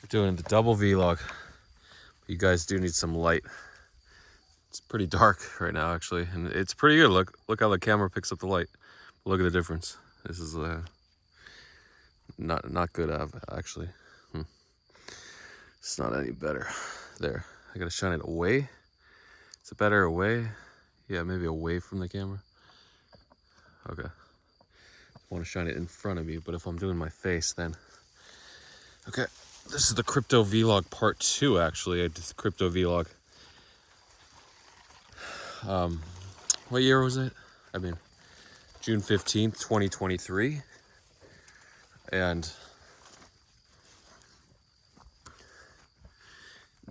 Doing the double vlog. You guys do need some light. It's pretty dark right now, actually, and it's pretty good. Look how the camera picks up the light. Look at the difference. This is not good, actually. It's not any better. There, I gotta shine it away. Is it better away? Yeah, maybe away from the camera. Okay. I want to shine it in front of me, but if I'm doing my face, then okay. This is the crypto vlog part 2. Actually, I did the crypto vlog. What year was it? I mean, June 15th, 2023. And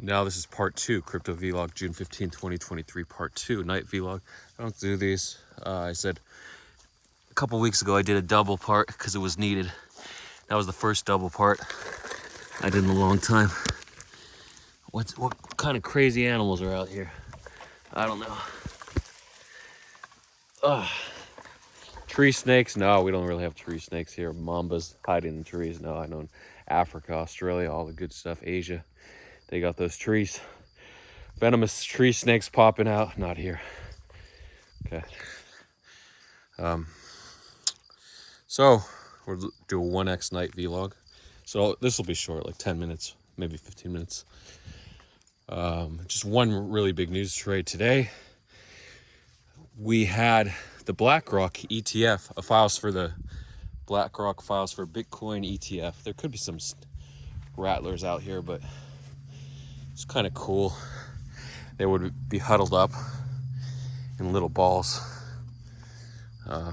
now this is part 2, crypto vlog, June 15th, 2023, part 2, night vlog. I don't do these. I said a couple weeks ago I did a double part because it was needed. That was the first double part I did in a long time. What kind of crazy animals are out here? I don't know. Tree snakes? No, we don't really have tree snakes here. Mambas hiding in the trees. No, I know in Africa, Australia, all the good stuff. Asia, they got those trees. Venomous tree snakes popping out. Not here. Okay. So we'll do a 1x night vlog. So this will be short, like 10 minutes, maybe 15 minutes. Just one really big news trade today. We had the BlackRock ETF, files for the BlackRock files for Bitcoin ETF. There could be some rattlers out here, but it's kind of cool. They would be huddled up in little balls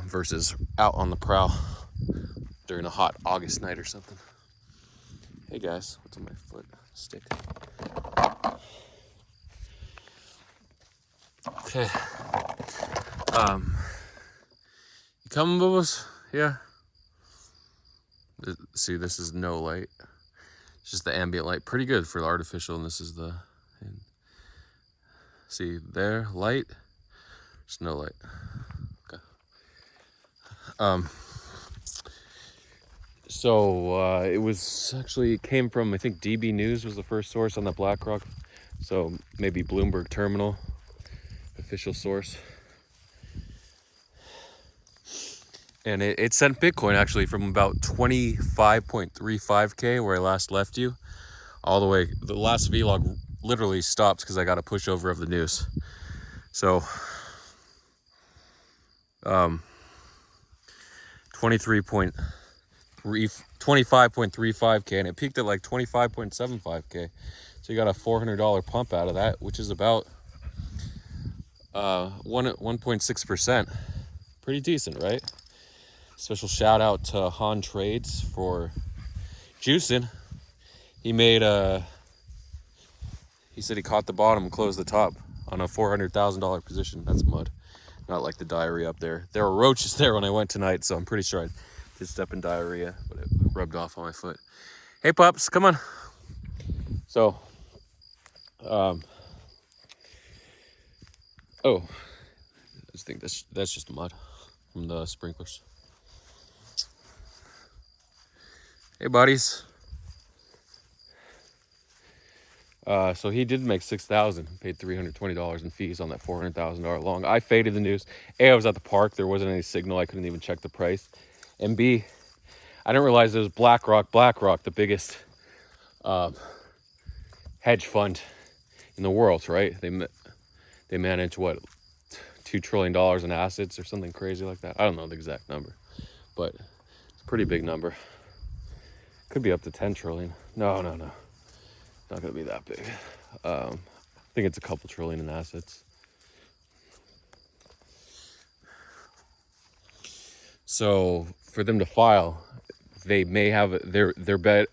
versus out on the prowl during a hot August night or something. Hey guys, what's on my foot? Stick. Okay. You coming, Bubbles? Yeah. See, this is no light. It's just the ambient light. Pretty good for the artificial, and this is the... See, there, light. There's no light. Okay. So it was actually, it came from, I think DB News was the first source on the BlackRock. So maybe Bloomberg Terminal, official source. And it sent Bitcoin actually from about 25.35K where I last left you, all the way. The last vlog literally stopped because I got a pushover of the news. So 25.35K, and it peaked at like 25.75K. So you got a $400 pump out of that, which is about 1.6%. Pretty decent, right? Special shout out to Han Trades for juicing. He made he said he caught the bottom and closed the top on a $400,000 position. That's mud. Not like the diarrhea up there. There were roaches there when I went tonight, so I'm pretty sure I did step in diarrhea, but it rubbed off on my foot. Hey pups, come on. So, oh, I just think that's just mud from the sprinklers. Hey buddies. So he did make $6,000, paid $320 in fees on that $400,000 long. I faded the news. A, I was at the park. There wasn't any signal. I couldn't even check the price. And B, I didn't realize it was BlackRock, the biggest hedge fund in the world, right? They manage what, $2 trillion in assets or something crazy like that. I don't know the exact number, but it's a pretty big number. Could be up to 10 trillion. No. Not gonna be that big. I think it's a couple trillion in assets. So for them to file, they may have their bet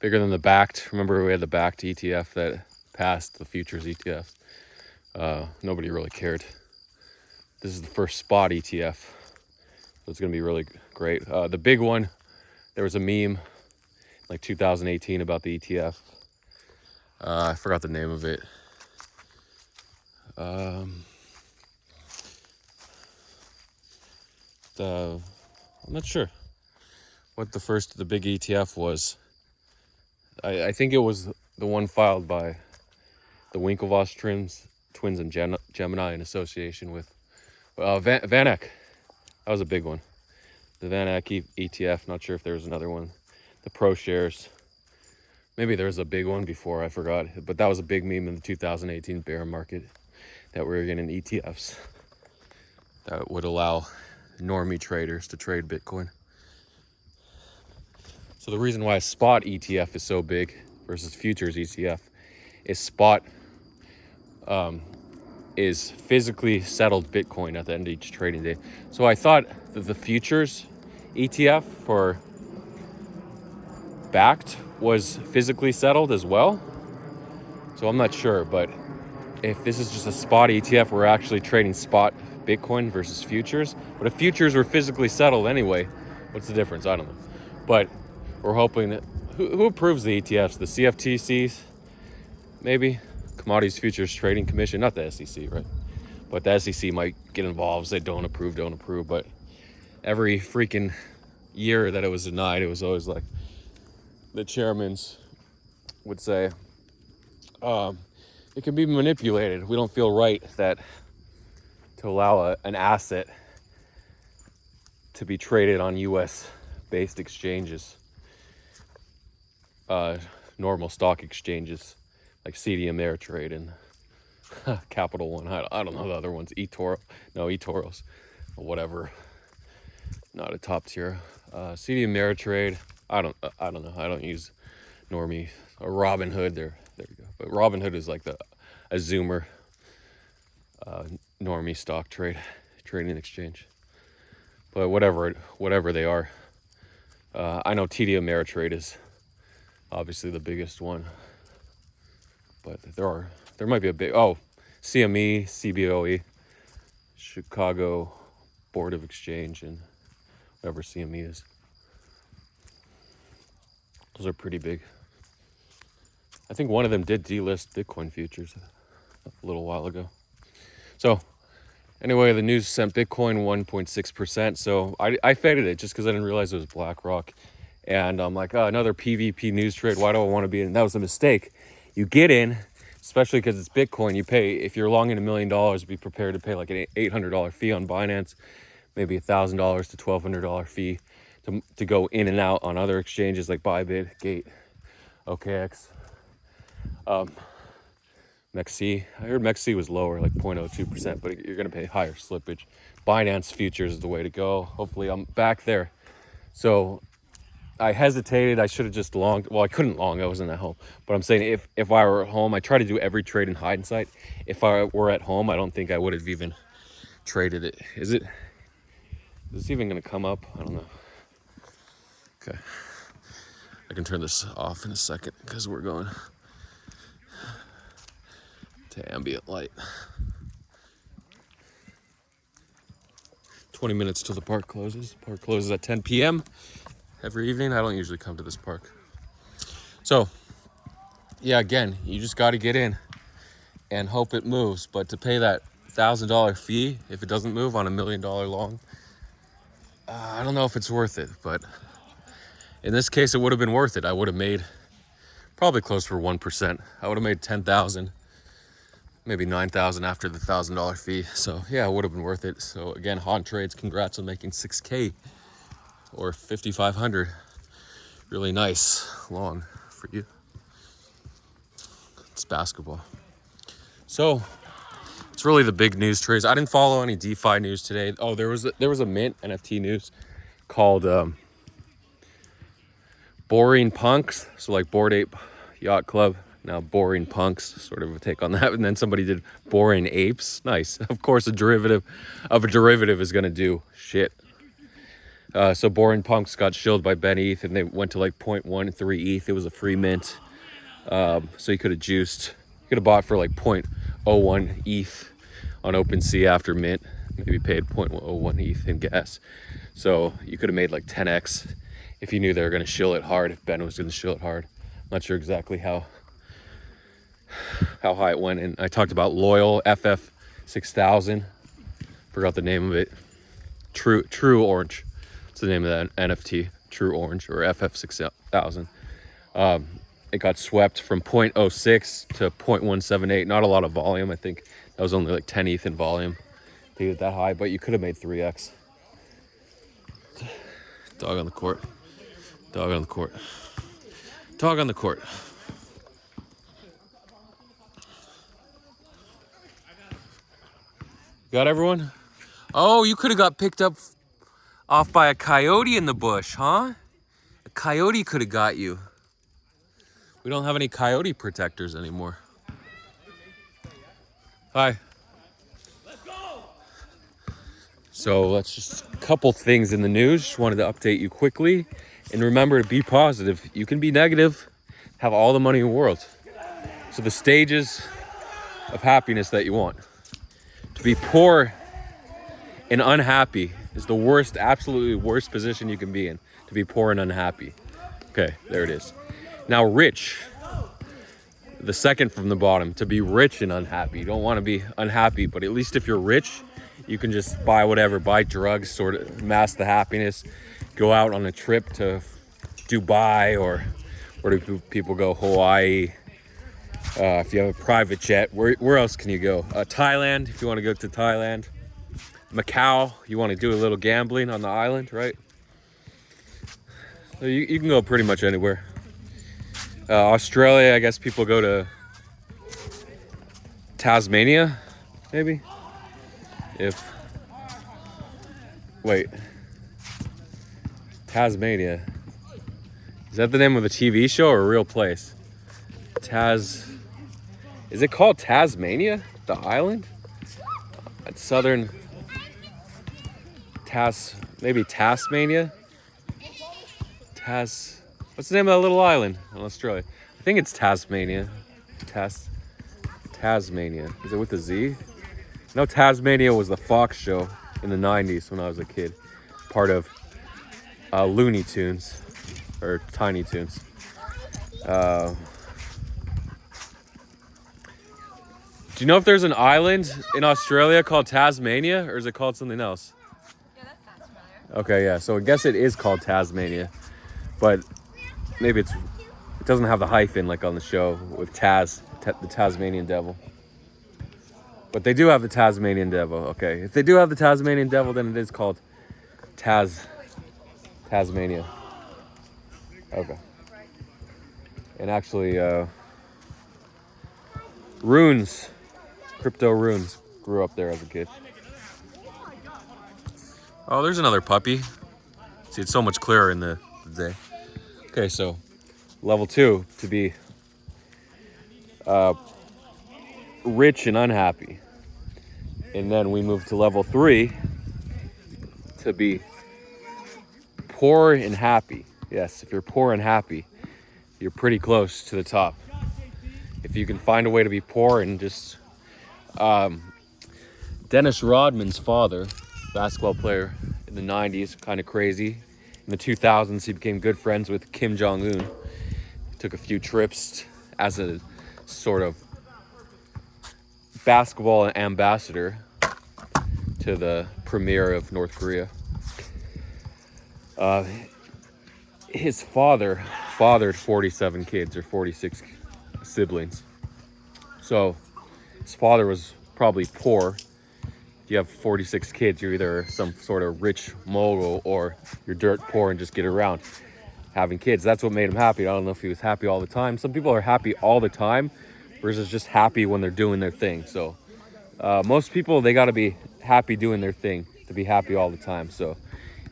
bigger than the backed. Remember we had the backed ETF that passed the futures ETF. Nobody really cared. This is the first spot ETF, so it's gonna be really great. The big one, there was a meme like 2018 about the ETF. I forgot the name of it. I'm not sure what the big ETF was. I think it was the one filed by the Winklevoss twins and Gemini in association with VanEck. That was a big one. The VanEck ETF. Not sure if there was another one. The ProShares. Maybe there was a big one before. I forgot. But that was a big meme in the 2018 bear market, that we were getting ETFs that would allow normie traders to trade Bitcoin. So the reason why a spot ETF is so big versus futures ETF is spot is physically settled Bitcoin at the end of each trading day. So I thought that the futures ETF for Backed was physically settled as well. So I'm not sure, but if this is just a spot ETF, we're actually trading spot Bitcoin versus futures. But if futures were physically settled anyway, what's the difference? I don't know. But we're hoping that, who approves the ETFs? The CFTCs, maybe? Commodities Futures Trading Commission, not the SEC, right? But the SEC might get involved, say don't approve. But every freaking year that it was denied, it was always like, the chairmans would say, it can be manipulated. We don't feel right that to allow an asset to be traded on US-based exchanges, normal stock exchanges like CDM Ameritrade and Capital One. I don't know the other ones. eToros, or whatever. Not a top tier. CDM Ameritrade. I don't know. I don't use normie or Robinhood. There you go. But Robinhood is like a Zoomer normie stock trading exchange. But whatever they are, I know TD Ameritrade is obviously the biggest one. But there might be a big CME, CBOE, Chicago Board of Exchange, and whatever CME is. Those are pretty big. I think one of them did delist Bitcoin futures a little while ago. So anyway, the news sent Bitcoin 1.6%. So I faded it just because I didn't realize it was BlackRock. And I'm like, another PvP news trade. Why do I want to be in? That was a mistake. You get in, especially because it's Bitcoin. You pay, if you're long in $1 million, be prepared to pay like an $800 fee on Binance, maybe $1,000 to $1,200 fee to go in and out on other exchanges like Bybit, Gate, OKX, MEXC. I heard MEXC was lower, like 0.02%, but you're going to pay higher slippage. Binance futures is the way to go. Hopefully I'm back there. So I hesitated. I should have just longed. Well, I couldn't long. I wasn't at home. But I'm saying if I were at home, I try to do every trade in hindsight. If I were at home, I don't think I would have even traded it. Is this even going to come up? I don't know. Okay. I can turn this off in a second because we're going to ambient light. 20 minutes till the park closes. The park closes at 10 p.m. every evening. I don't usually come to this park. So, yeah, again, you just got to get in and hope it moves. But to pay that $1,000 fee, if it doesn't move on $1 million long, I don't know if it's worth it. But in this case, it would have been worth it. I would have made probably close for 1%. I would have made 10,000, maybe 9,000 after the $1,000 fee. So yeah, it would have been worth it. So again, Haunt Trades, congrats on making 6K or 5,500. Really nice long for you. It's basketball. So it's really the big news trades. I didn't follow any DeFi news today. Oh, there was a Mint NFT news called Boring Punks. So like Bored Ape Yacht Club. Now Boring Punks, sort of a take on that. And then somebody did Boring Apes. Nice. Of course, a derivative of a derivative is going to do shit. So Boring Punks got shilled by Ben ETH, and they went to like 0.13 ETH. It was a free mint. So you could have juiced. You could have bought for like 0.01 ETH on OpenSea after mint. Maybe paid 0.01 ETH in gas. So you could have made like 10x if you knew they were going to shill it hard, if Ben was going to shill it hard. I'm not sure exactly how high it went. And I talked about Loyal FF6000. Forgot the name of it. True Orange. It's the name of that NFT. True Orange, or FF6000. it got swept from 0.06 to 0.178. Not a lot of volume. I think that was only like 10 ETH in volume to get that high, but you could have made 3x. Dog on the court. Dog on the court. Dog on the court. Got everyone? Oh, you could have got picked up off by a coyote in the bush, huh? A coyote could have got you. We don't have any coyote protectors anymore. Hi. Let's go. So let's just a couple things in the news. Just wanted to update you quickly. And remember to be positive. You can be negative, have all the money in the world. So the stages of happiness that you want. To be poor and unhappy is the worst, absolutely worst position you can be in. To be poor and unhappy. Okay, there it is. Now rich, the second from the bottom, to be rich and unhappy. You don't want to be unhappy, but at least if you're rich, you can just buy whatever, buy drugs, sort of mask the happiness, go out on a trip to Dubai, or where do people go? Hawaii. If you have a private jet, where else can you go? Thailand, if you want to go to Thailand. Macau, you want to do a little gambling on the island, right? So you can go pretty much anywhere. Australia, I guess people go to Tasmania, maybe? Tasmania. Is that the name of a TV show or a real place? Is it called Tasmania? The island? It's southern maybe Tasmania? What's the name of that little island in Australia? I think it's Tasmania. Tasmania. Is it with a Z? No, Tasmania was the Fox show in the 90s when I was a kid. Part of Looney Tunes, or Tiny Toons. Do you know if there's an island in Australia called Tasmania, or is it called something else? Yeah, that sounds familiar. Okay, yeah, so I guess it is called Tasmania, but maybe it doesn't have the hyphen like on the show with the Tasmanian Devil. But they do have the Tasmanian Devil, okay. If they do have the Tasmanian Devil, then it is called Tasmania. Okay. And actually, Crypto Runes grew up there as a kid. Oh, there's another puppy. See, it's so much clearer in the day. Okay, so level 2, to be rich and unhappy. And then we move to level 3, to be poor and happy. Yes, if you're poor and happy, you're pretty close to the top. If you can find a way to be poor and just... Dennis Rodman's father, basketball player in the 90s, kind of crazy. In the 2000s, he became good friends with Kim Jong-un. Took a few trips as a sort of basketball ambassador to the premier of North Korea. His father fathered 47 kids, or 46 siblings. So his father was probably poor. If you have 46 kids, you're either some sort of rich mogul or you're dirt poor and just get around having kids. That's what made him happy. I don't know if he was happy all the time. Some people are happy all the time versus just happy when they're doing their thing. So most people, they got to be happy doing their thing to be happy all the time. So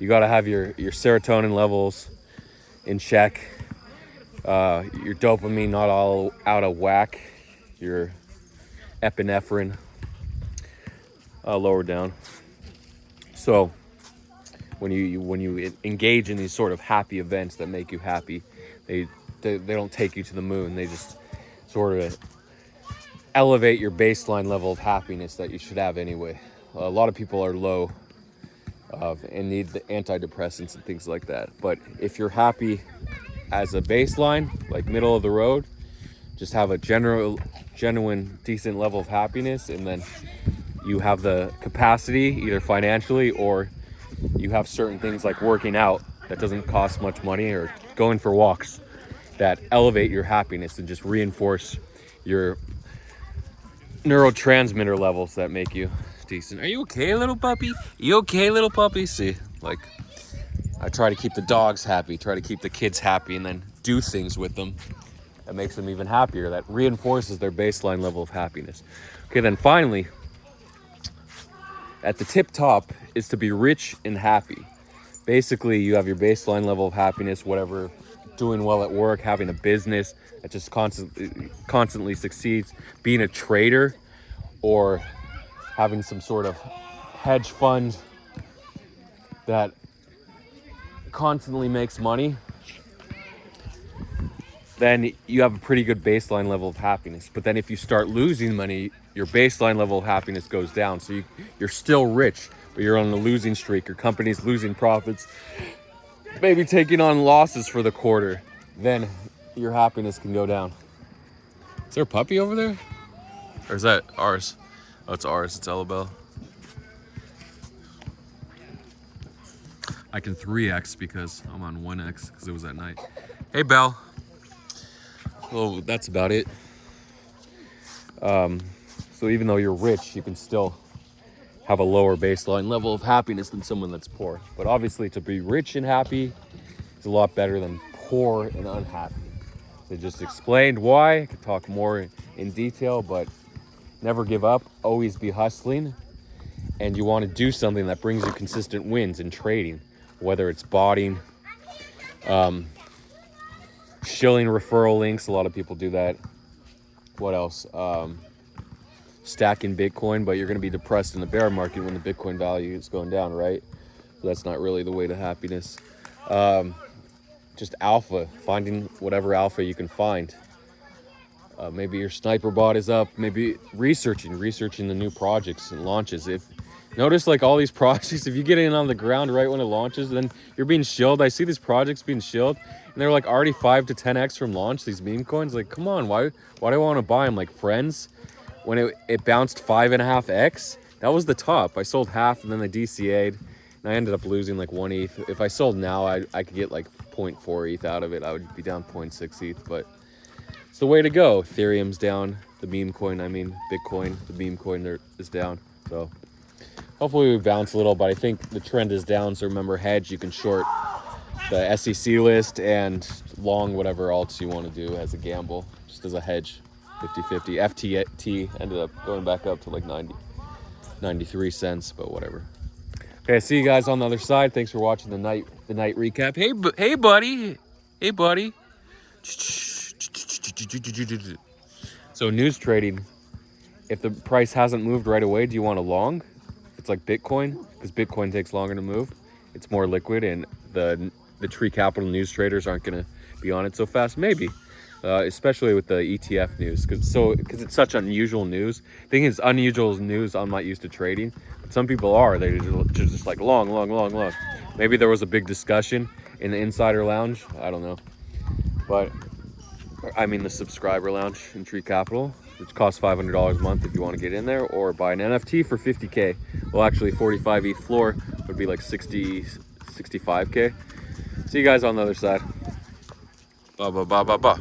you got to have your serotonin levels in check, your dopamine not all out of whack, your epinephrine lower down. So when you engage in these sort of happy events that make you happy, they don't take you to the moon. They just sort of elevate your baseline level of happiness that you should have anyway. A lot of people are low and need the antidepressants and things like that. But if you're happy as a baseline, like middle of the road, just have a genuine, decent level of happiness, and then you have the capacity, either financially or you have certain things like working out that doesn't cost much money, or going for walks that elevate your happiness and just reinforce your neurotransmitter levels that make you decent. Are you okay, little puppy? You okay, little puppy? See, like, I try to keep the dogs happy, try to keep the kids happy, and then do things with them that makes them even happier, that reinforces their baseline level of happiness. Okay, then finally, at the tip top is to be rich and happy. Basically, you have your baseline level of happiness, whatever, doing well at work, having a business that just constantly succeeds, being a trader, or having some sort of hedge fund that constantly makes money. Then you have a pretty good baseline level of happiness. But then if you start losing money, your baseline level of happiness goes down. So you're still rich, but you're on a losing streak. Your company's losing profits, maybe taking on losses for the quarter. Then your happiness can go down. Is there a puppy over there? Or is that ours? Oh, it's ours. It's Ellabelle. I can 3x because I'm on 1x because it was at night. Hey, Belle. Well, that's about it. So even though you're rich, you can still have a lower baseline level of happiness than someone that's poor. But obviously, to be rich and happy is a lot better than poor and unhappy. So just explained why. I could talk more in detail, but never give up. Always be hustling. And you want to do something that brings you consistent wins in trading, whether it's botting, shilling referral links. A lot of people do that. What else? Stacking Bitcoin, but you're going to be depressed in the bear market when the Bitcoin value is going down, right? So that's not really the way to happiness. Just alpha, finding whatever alpha you can find. Maybe your sniper bot is up. Maybe researching the new projects and launches. If notice, like, all these projects, if you get in on the ground right when it launches, then you're being shilled. I see these projects being shilled, and they're like already 5 to 10x from launch. These meme coins, like, come on, why do I want to buy them? Like, Friends, when it bounced 5.5x, that was the top. I sold half, and then they DCA'd, and I ended up losing like 1 ETH. If I sold now, I could get like 0.4 ETH out of it. I would be down 0.6 ETH, but it's the way to go. Ethereum's down. The meme coin, Bitcoin, the meme coin is down. So hopefully we bounce a little, but I think the trend is down. So remember, hedge, you can short the SEC list and long whatever alts you want to do as a gamble, just as a hedge, 50-50. FTT ended up going back up to like 93 cents, but whatever. Okay, see you guys on the other side. Thanks for watching the night recap. Hey, buddy. Hey, buddy. So news trading, if the price hasn't moved right away, do you want a long? It's like Bitcoin, because Bitcoin takes longer to move. It's more liquid, and the Tree Capital news traders aren't going to be on it so fast. Maybe, especially with the ETF news, because it's such unusual news. I think it's unusual news I'm not used to trading. But some people are. They're just like long. Maybe there was a big discussion in the Insider Lounge. I don't know. But I mean the subscriber lounge in Tree Capital, which costs $500 a month if you want to get in there, or buy an NFT for 50K. Well, actually 45 ETH floor would be like 65K. See you guys on the other side. Ba ba ba ba ba.